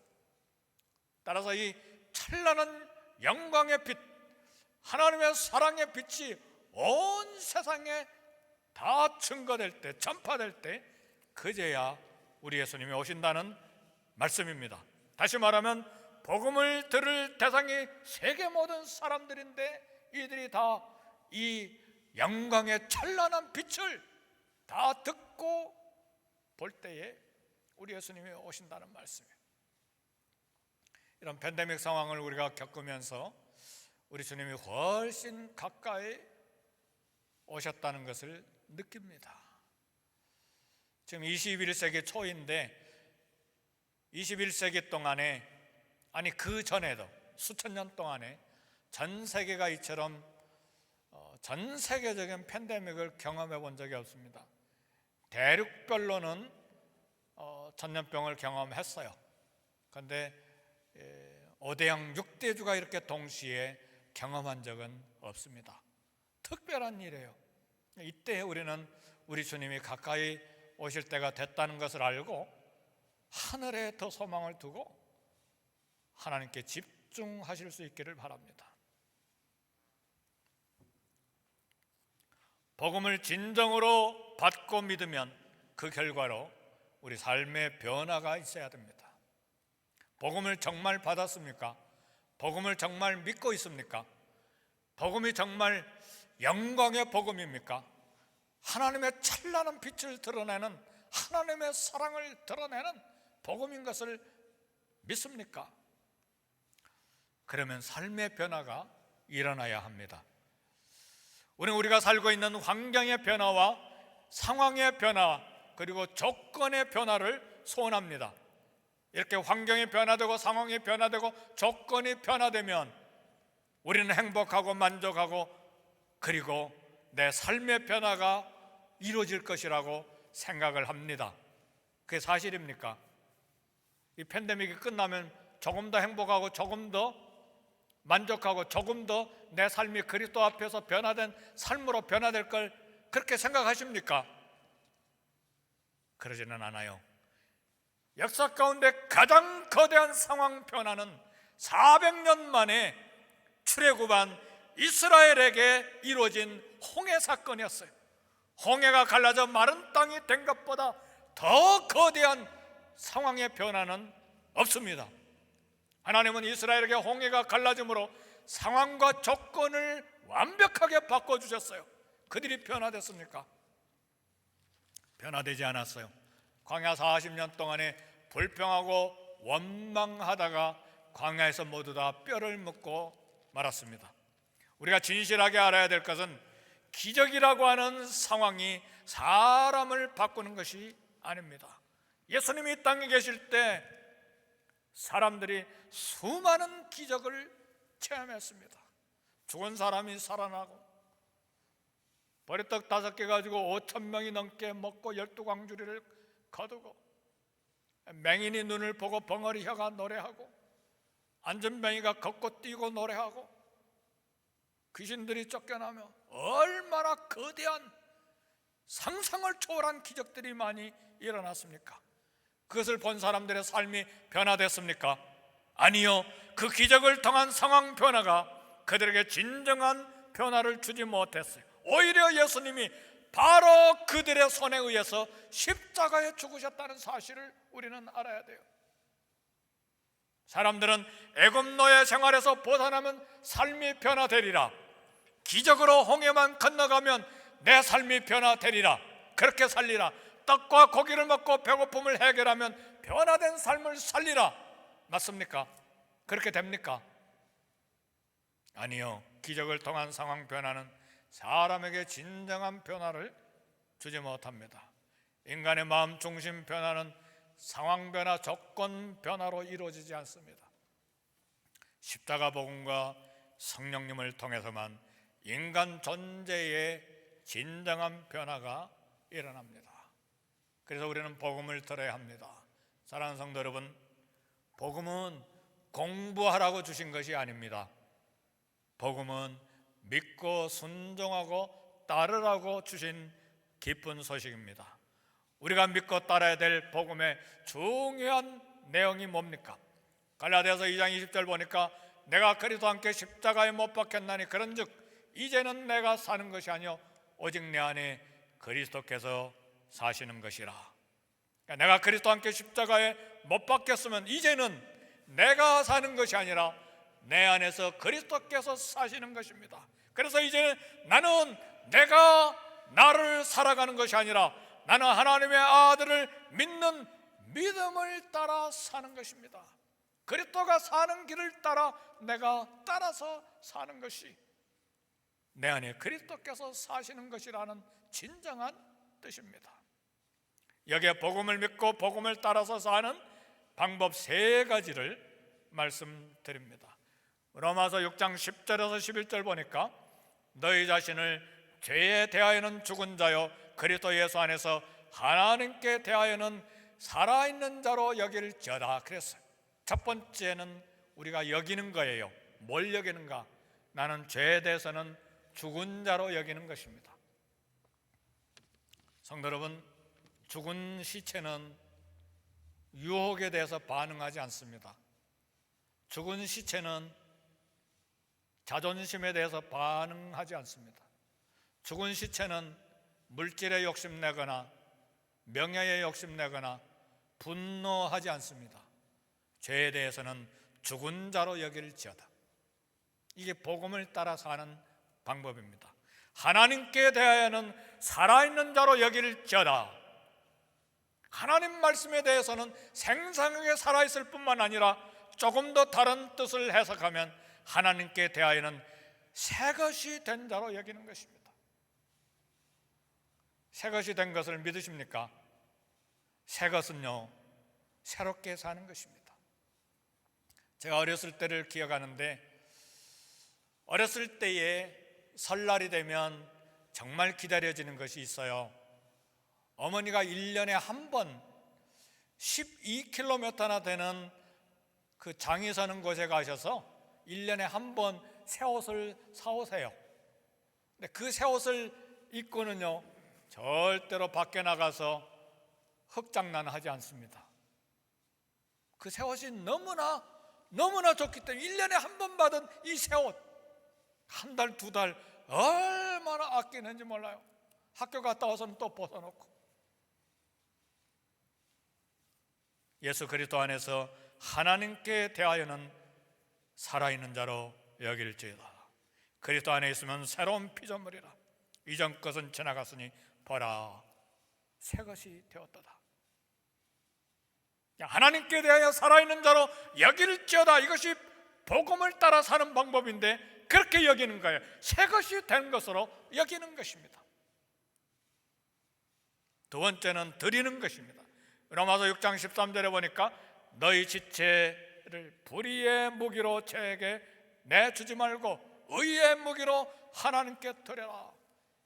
Speaker 1: 따라서 이 찬란한 영광의 빛, 하나님의 사랑의 빛이 온 세상에 다 증거될 때, 전파될 때 그제야 우리 예수님이 오신다는 말씀입니다. 다시 말하면 복음을 들을 대상이 세계 모든 사람들인데 이들이 다 이 영광의 찬란한 빛을 다 듣고 볼 때에 우리 예수님이 오신다는 말씀이에요. 이런 팬데믹 상황을 우리가 겪으면서 우리 주님이 훨씬 가까이 오셨다는 것을 느낍니다. 지금 21세기 초인데 21세기 동안에, 아니 그 전에도 수천 년 동안에 전 세계가 이처럼 전 세계적인 팬데믹을 경험해 본 적이 없습니다. 대륙별로는 전염병을 경험했어요. 그런데 5대양 6대주가 이렇게 동시에 경험한 적은 없습니다. 특별한 일이에요. 이때 우리는 우리 주님이 가까이 오실 때가 됐다는 것을 알고 하늘에 더 소망을 두고 하나님께 집중하실 수 있기를 바랍니다. 복음을 진정으로 받고 믿으면 그 결과로 우리 삶의 변화가 있어야 됩니다. 복음을 정말 받았습니까? 복음을 정말 믿고 있습니까? 복음이 정말 영광의 복음입니까? 하나님의 찬란한 빛을 드러내는, 하나님의 사랑을 드러내는 복음인 것을 믿습니까? 그러면 삶의 변화가 일어나야 합니다. 우리는 우리가 살고 있는 환경의 변화와 상황의 변화, 그리고 조건의 변화를 소원합니다. 이렇게 환경이 변화되고 상황이 변화되고 조건이 변화되면 우리는 행복하고 만족하고 그리고 내 삶의 변화가 이루어질 것이라고 생각을 합니다. 그게 사실입니까? 이 팬데믹이 끝나면 조금 더 행복하고 조금 더 만족하고 조금 더 내 삶이 그리스도 앞에서 변화된 삶으로 변화될 걸 그렇게 생각하십니까? 그러지는 않아요. 역사 가운데 가장 거대한 상황 변화는 400년 만에 출애굽한 이스라엘에게 이루어진 홍해 사건이었어요. 홍해가 갈라져 마른 땅이 된 것보다 더 거대한 상황의 변화는 없습니다. 하나님은 이스라엘에게 홍해가 갈라짐으로 상황과 조건을 완벽하게 바꿔주셨어요. 그들이 변화됐습니까? 변화되지 않았어요. 광야 40년 동안에 불평하고 원망하다가 광야에서 모두 다 뼈를 묻고 말았습니다. 우리가 진실하게 알아야 될 것은 기적이라고 하는 상황이 사람을 바꾸는 것이 아닙니다. 예수님이 이 땅에 계실 때 사람들이 수많은 기적을 체험했습니다. 죽은 사람이 살아나고 보리떡 5개 가지고 5,000명이 넘게 먹고 12광주리를 거두고 맹인이 눈을 보고 벙어리 혀가 노래하고 안전뱅이가 걷고 뛰고 노래하고 귀신들이 쫓겨나며 얼마나 거대한 상상을 초월한 기적들이 많이 일어났습니까? 그것을 본 사람들의 삶이 변화됐습니까? 아니요. 그 기적을 통한 상황 변화가 그들에게 진정한 변화를 주지 못했어요. 오히려 오히려 예수님이 바로 그들의 손에 의해서 십자가에 죽으셨다는 사실을 우리는 알아야 돼요. 사람들은 애굽 노예 생활에서 벗어나면 삶이 변화되리라, 기적으로 홍해만 건너가면 내 삶이 변화되리라, 그렇게 살리라, 떡과 고기를 먹고 배고픔을 해결하면 변화된 삶을 살리라. 맞습니까? 그렇게 됩니까? 아니요. 기적을 통한 상황 변화는 사람에게 진정한 변화를 주지 못합니다. 인간의 마음 중심 변화는 상황 변화, 조건 변화로 이루어지지 않습니다. 십자가 복음과 성령님을 통해서만 인간 존재의 진정한 변화가 일어납니다. 그래서 우리는 복음을 들어야 합니다. 사랑하는 성도 여러분, 복음은 공부하라고 주신 것이 아닙니다. 복음은 믿고 순종하고 따르라고 주신 기쁜 소식입니다. 우리가 믿고 따라야 될 복음의 중요한 내용이 뭡니까? 갈라디아서 2장 20절 보니까 내가 그리스도와 함께 십자가에 못 박혔나니 그런즉 이제는 내가 사는 것이 아니요 오직 내 안에 그리스도께서 사시는 것이라. 그러니까 내가 그리스도와 함께 십자가에 못 박혔으면 이제는 내가 사는 것이 아니라 내 안에서 그리스도께서 사시는 것입니다. 그래서 이제는 나는 내가 나를 살아가는 것이 아니라 나는 하나님의 아들을 믿는 믿음을 따라 사는 것입니다. 그리스도가 사는 길을 따라 내가 따라서 사는 것이 내 안에 그리스도께서 사시는 것이라는 진정한 뜻입니다. 여기에 복음을 믿고 복음을 따라서 사는 방법 3가지를 말씀드립니다. 로마서 6장 10절에서 11절 보니까 너희 자신을 죄에 대하여는 죽은 자요 그리스도 예수 안에서 하나님께 대하여는 살아있는 자로 여길지어다 그랬어요. 첫 번째는 우리가 여기는 거예요. 뭘 여기는가? 나는 죄에 대해서는 죽은 자로 여기는 것입니다. 성도 여러분, 죽은 시체는 유혹에 대해서 반응하지 않습니다. 죽은 시체는 자존심에 대해서 반응하지 않습니다. 죽은 시체는 물질에 욕심내거나 명예에 욕심내거나 분노하지 않습니다. 죄에 대해서는 죽은 자로 여길지어다. 이게 복음을 따라 사는 방법입니다. 하나님께 대하여는 살아있는 자로 여길지어다. 하나님 말씀에 대해서는 생생하게 살아있을 뿐만 아니라 조금 더 다른 뜻을 해석하면 하나님께 대하여는 새것이 된 자로 여기는 것입니다. 새것이 된 것을 믿으십니까? 새것은요, 새롭게 사는 것입니다. 제가 어렸을 때를 기억하는데 어렸을 때에 설날이 되면 정말 기다려지는 것이 있어요. 어머니가 1년에 한 번 12km나 되는 그 장이 서는 곳에 가셔서 1년에 한 번 새 옷을 사오세요. 근데 그 새 옷을 입고는요 절대로 밖에 나가서 흙장난 하지 않습니다. 그 새 옷이 너무나 좋기 때문에 1년에 한 번 받은 이 새 옷 한 달, 2달 얼마나 아끼는지 몰라요. 학교 갔다 와서는 또 벗어놓고. 예수 그리스도 안에서 하나님께 대하여는 살아있는 자로 여길지어다. 그리스도 안에 있으면 새로운 피조물이라. 이전 것은 지나갔으니 보라 새 것이 되었도다. 하나님께 대하여 살아있는 자로 여길지어다. 이것이 복음을 따라 사는 방법인데 그렇게 여기는 거예요. 새 것이 된 것으로 여기는 것입니다. 두 번째는 드리는 것입니다. 로마서 6장 13절에 보니까 너희 지체를 불의의 무기로 죄에게 내주지 말고 의의 무기로 하나님께 드려라.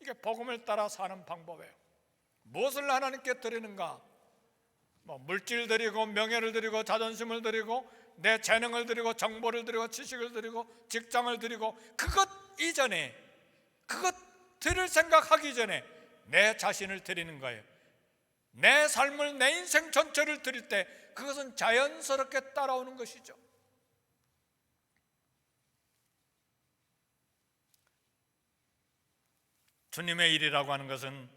Speaker 1: 이게 복음을 따라 사는 방법이에요. 무엇을 하나님께 드리는가? 물질 드리고 명예를 드리고 자존심을 드리고 내 재능을 드리고 정보를 드리고 지식을 드리고 직장을 드리고 그것 이전에 그것 드릴 생각하기 전에 내 자신을 드리는 거예요. 내 삶을 내 인생 전체를 드릴 때 그것은 자연스럽게 따라오는 것이죠. 주님의 일이라고 하는 것은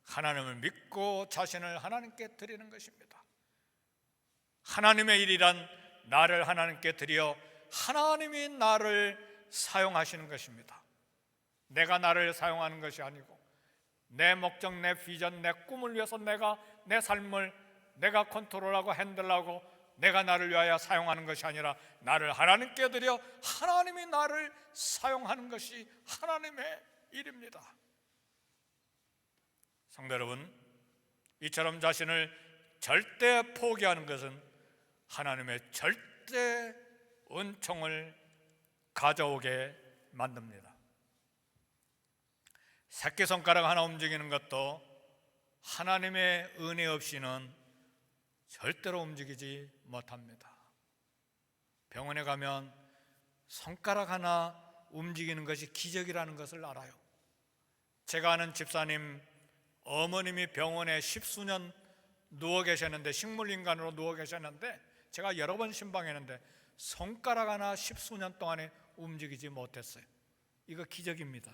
Speaker 1: 하나님을 믿고 자신을 하나님께 드리는 것입니다. 하나님의 일이란 나를 하나님께 드려 하나님이 나를 사용하시는 것입니다. 내가 나를 사용하는 것이 아니고 내 목적, 내 비전, 내 꿈을 위해서 내가 내 삶을 내가 컨트롤하고 핸들하고 내가 나를 위하여 사용하는 것이 아니라 나를 하나님께 드려 하나님이 나를 사용하는 것이 하나님의 일입니다. 성도 여러분, 이처럼 자신을 절대 포기하는 것은 하나님의 절대 은총을 가져오게 만듭니다. 새끼손가락 하나 움직이는 것도 하나님의 은혜 없이는 절대로 움직이지 못합니다. 병원에 가면 손가락 하나 움직이는 것이 기적이라는 것을 알아요. 제가 아는 집사님 어머님이 병원에 10수년 누워 계셨는데, 식물인간으로 누워 계셨는데 제가 여러 번 신방했는데 손가락 하나 10수년 동안에 움직이지 못했어요. 이거 기적입니다.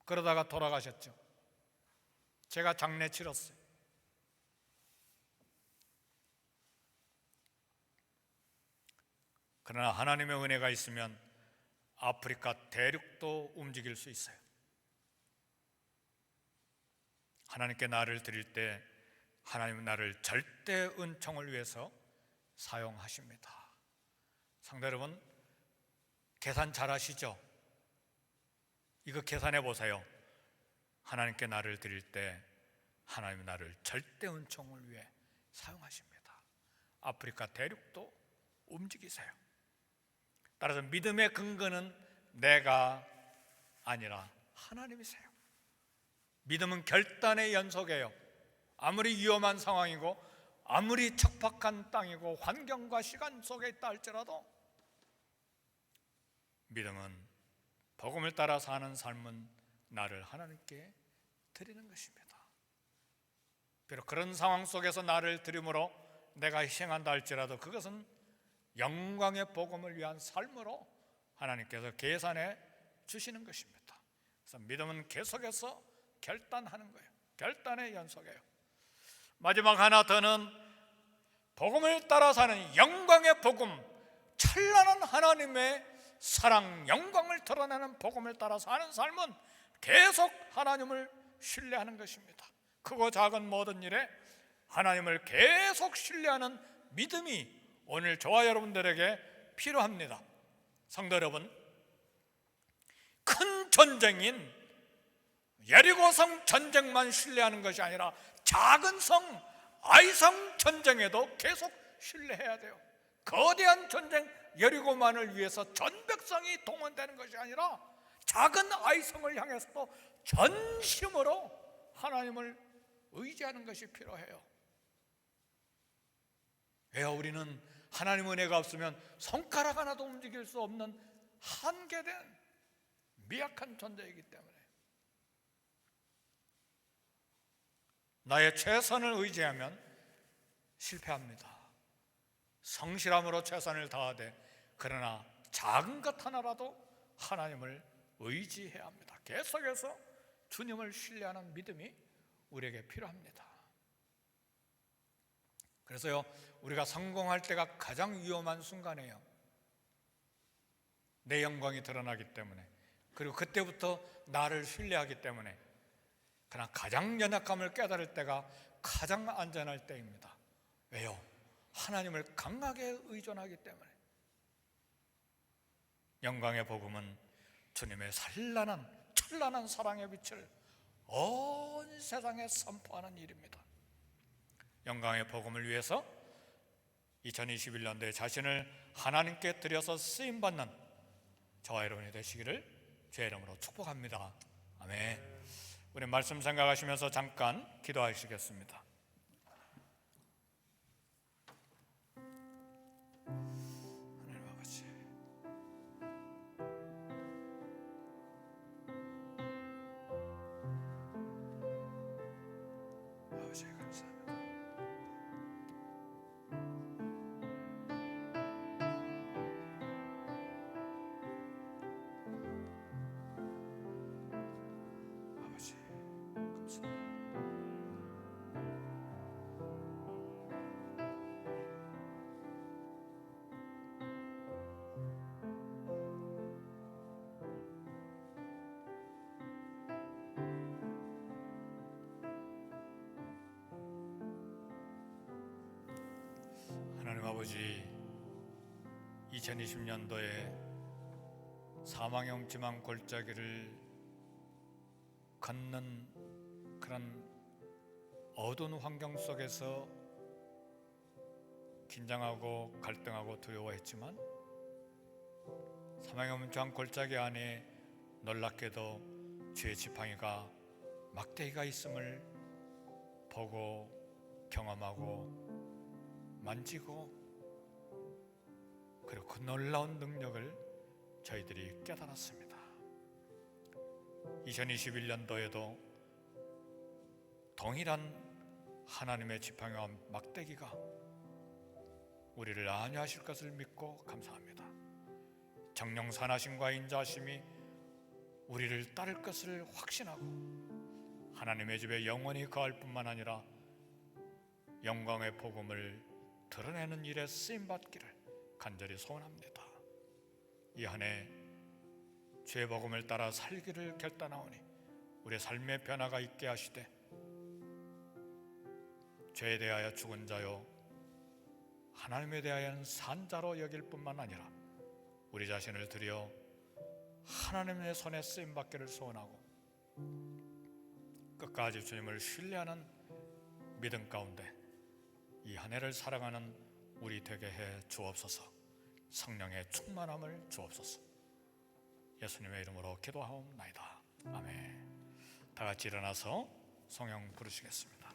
Speaker 1: 그러다가 돌아가셨죠. 제가 장례 치렀어요. 그러나 하나님의 은혜가 있으면 아프리카 대륙도 움직일 수 있어요. 하나님께 나를 드릴 때 하나님은 나를 절대 은총을 위해서 사용하십니다. 성도 여러분, 계산 잘 하시죠? 이거 계산해 보세요. 하나님께 나를 드릴 때 하나님은 나를 절대 은총을 위해 사용하십니다. 아프리카 대륙도 움직이세요. 따라서 믿음의 근거는 내가 아니라 하나님이세요. 믿음은 결단의 연속이에요. 아무리 위험한 상황이고 아무리 척박한 땅이고 환경과 시간 속에 있다 할지라도 믿음은 복음을 따라 사는 삶은 나를 하나님께 드리는 것입니다. 비록 그런 상황 속에서 나를 드림으로 내가 희생한다 할지라도 그것은 영광의 복음을 위한 삶으로 하나님께서 계산해 주시는 것입니다. 그래서 믿음은 계속해서 결단하는 거예요. 결단의 연속이에요. 마지막 하나 더는 복음을 따라 사는 영광의 복음, 찬란한 하나님의 사랑, 영광을 드러내는 복음을 따라 사는 삶은 계속 하나님을 신뢰하는 것입니다. 크고 작은 모든 일에 하나님을 계속 신뢰하는 믿음이 오늘 저와 여러분들에게 필요합니다. 성도 여러분, 큰 전쟁인 여리고성 전쟁만 신뢰하는 것이 아니라 작은 성 아이성 전쟁에도 계속 신뢰해야 돼요. 거대한 전쟁 여리고만을 위해서 전 백성이 동원되는 것이 아니라 작은 아이성을 향해서도 전심으로 하나님을 의지하는 것이 필요해요. 왜요? 우리는 하나님 은혜가 없으면 손가락 하나도 움직일 수 없는 한계된 미약한 존재이기 때문에 나의 최선을 의지하면 실패합니다. 성실함으로 최선을 다하되 그러나 작은 것 하나라도 하나님을 의지해야 합니다. 계속해서 주님을 신뢰하는 믿음이 우리에게 필요합니다. 그래서요, 우리가 성공할 때가 가장 위험한 순간이에요. 내 영광이 드러나기 때문에, 그리고 그때부터 나를 신뢰하기 때문에. 그러나 가장 연약함을 깨달을 때가 가장 안전할 때입니다. 왜요? 하나님을 강하게 의존하기 때문에. 영광의 복음은 주님의 찬란한 사랑의 빛을 온 세상에 선포하는 일입니다. 영광의 복음을 위해서 2021년도에 자신을 하나님께 드려서 쓰임받는 저와 여러분이 되시기를 주의 이름으로 축복합니다. 아멘. 우리 말씀 생각하시면서 잠깐 기도하시겠습니다. 하나님 아버지, 아버지 감사합니다. 주옵소서. 하나님 아버지, 2020년도에 사망의 음침한 골짜기를 걷는 그런 어두운 환경 속에서 긴장하고 갈등하고 두려워했지만 사망의 음침한 골짜기 안에 놀랍게도 주의 지팡이가 막대기가 있음을 보고 경험하고 만지고 그리고 그 놀라운 능력을 저희들이 깨달았습니다. 2021년도에도 동일한 하나님의 지팡이와 막대기가 우리를 안위하실 것을 믿고 감사합니다. 정령 선하심과 인자하심이 우리를 따를 것을 확신하고 하나님의 집에 영원히 거할 뿐만 아니라 영광의 복음을 드러내는 일에 쓰임받기를 간절히 소원합니다. 이 한 해 주의 복음을 따라 살기를 결단하오니 우리의 삶의 변화가 있게 하시되 죄에 대하여 죽은 자요 하나님에 대하여는 산 자로 여길 뿐만 아니라 우리 자신을 드려 하나님의 손에 쓰임받기를 소원하고 끝까지 주님을 신뢰하는 믿음 가운데 이 한 해를 살아가는 우리 되게 해 주옵소서. 성령의 충만함을 주옵소서. 예수님의 이름으로 기도하옵나이다. 아멘. 다 같이 일어나서 성령 부르시겠습니다.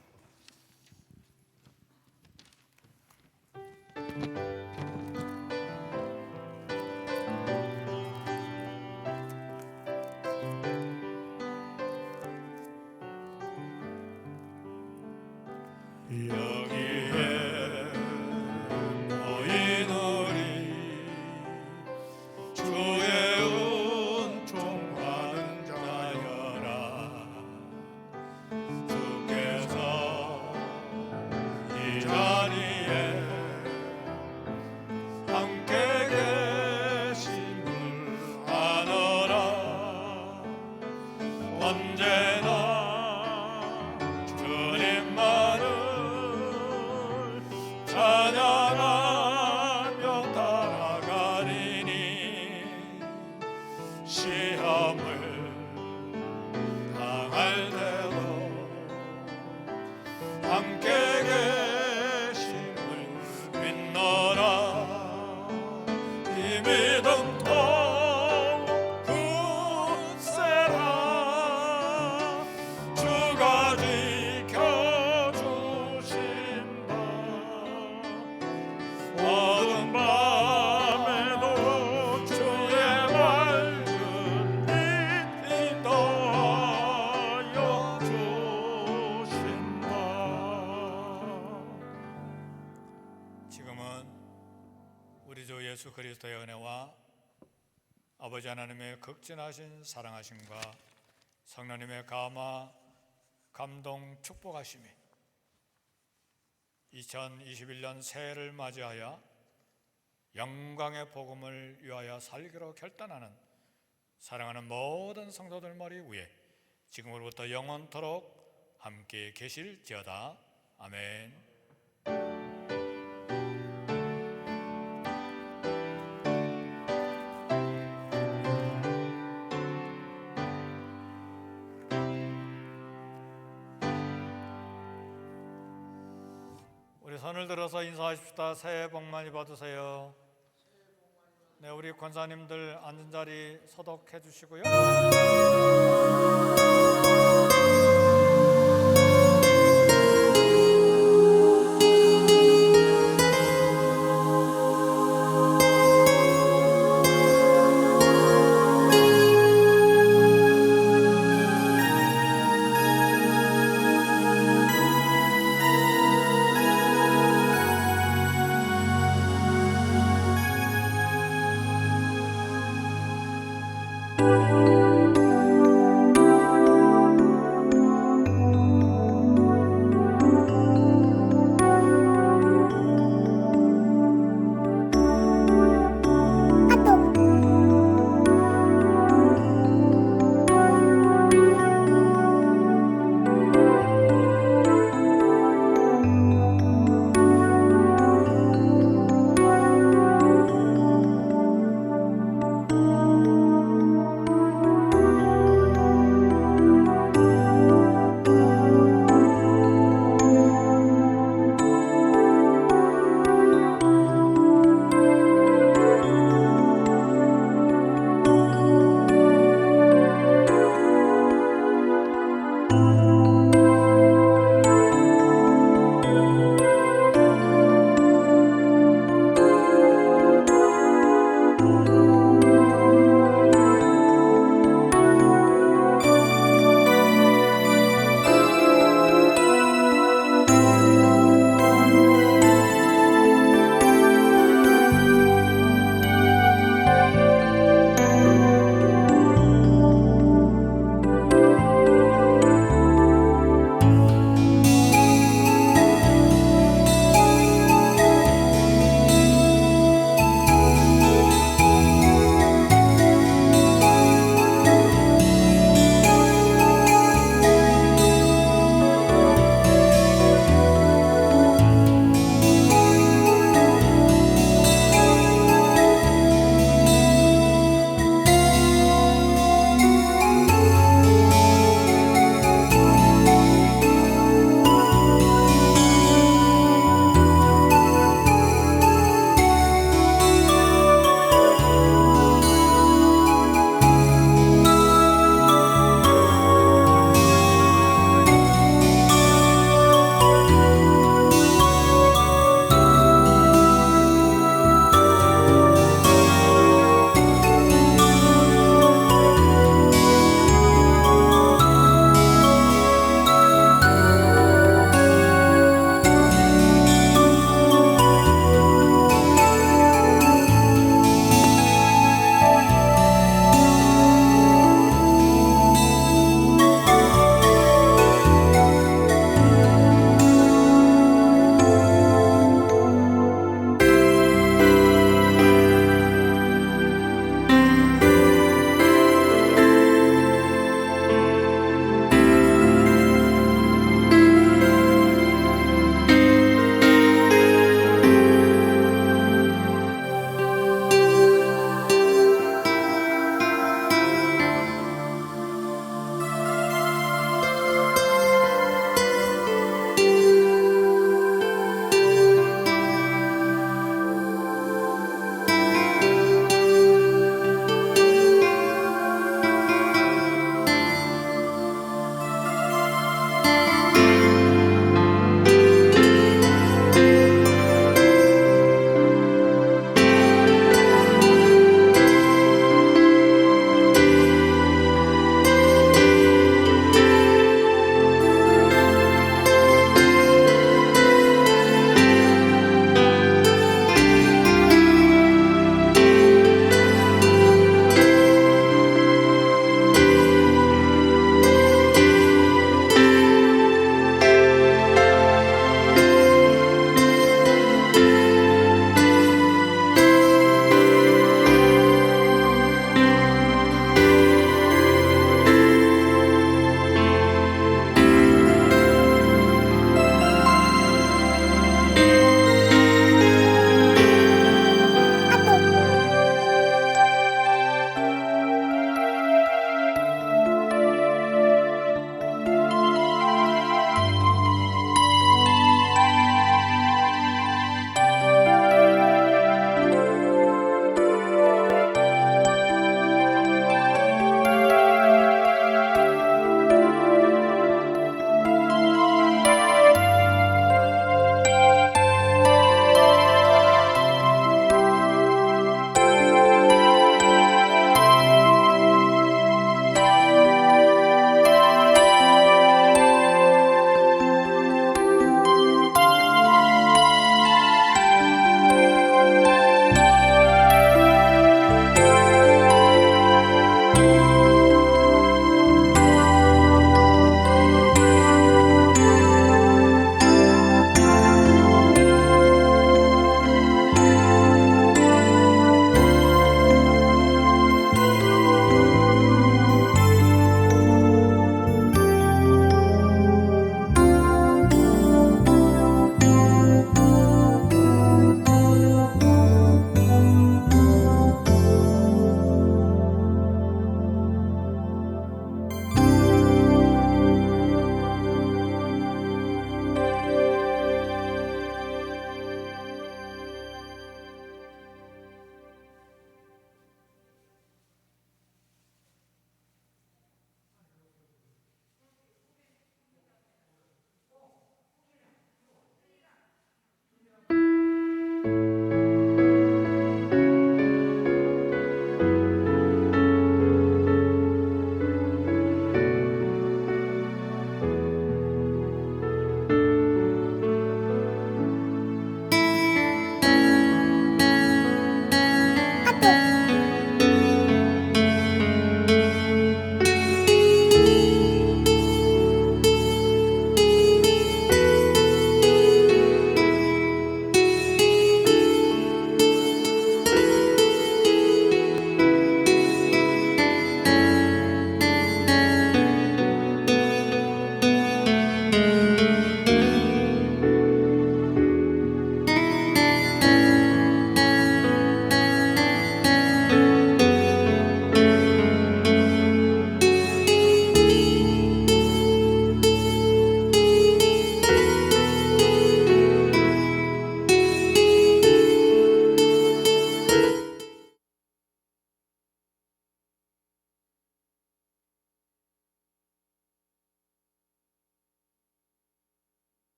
Speaker 5: 여기에 모인 우리 주의 은총받은 자여라. 주께서 이 자리에 함께 계심을 아노라. 언제나 찬양하며 따라가리니 시험을 당할 때도 함께 계심을 믿노라. 이 믿음 더욱 굳세라. 주가 지켜주신다. 어두운 밤에도 주의 맑은 빛이 더하여 주신다.
Speaker 1: 지금은 우리 주 예수 그리스도의 은혜와 아버지 하나님의 극진하신 사랑하심과 성령님의 감화, 감동, 축복하심이 2021년 새해를 맞이하여 영광의 복음을 위하여 살기로 결단하는 사랑하는 모든 성도들 머리 위에 지금으로부터 영원토록 함께 계실지어다. 아멘. 우리 손을 들어서 인사하십시다. 새해 복 많이 받으세요. 네, 우리 권사님들 앉은 자리 소독해 주시고요.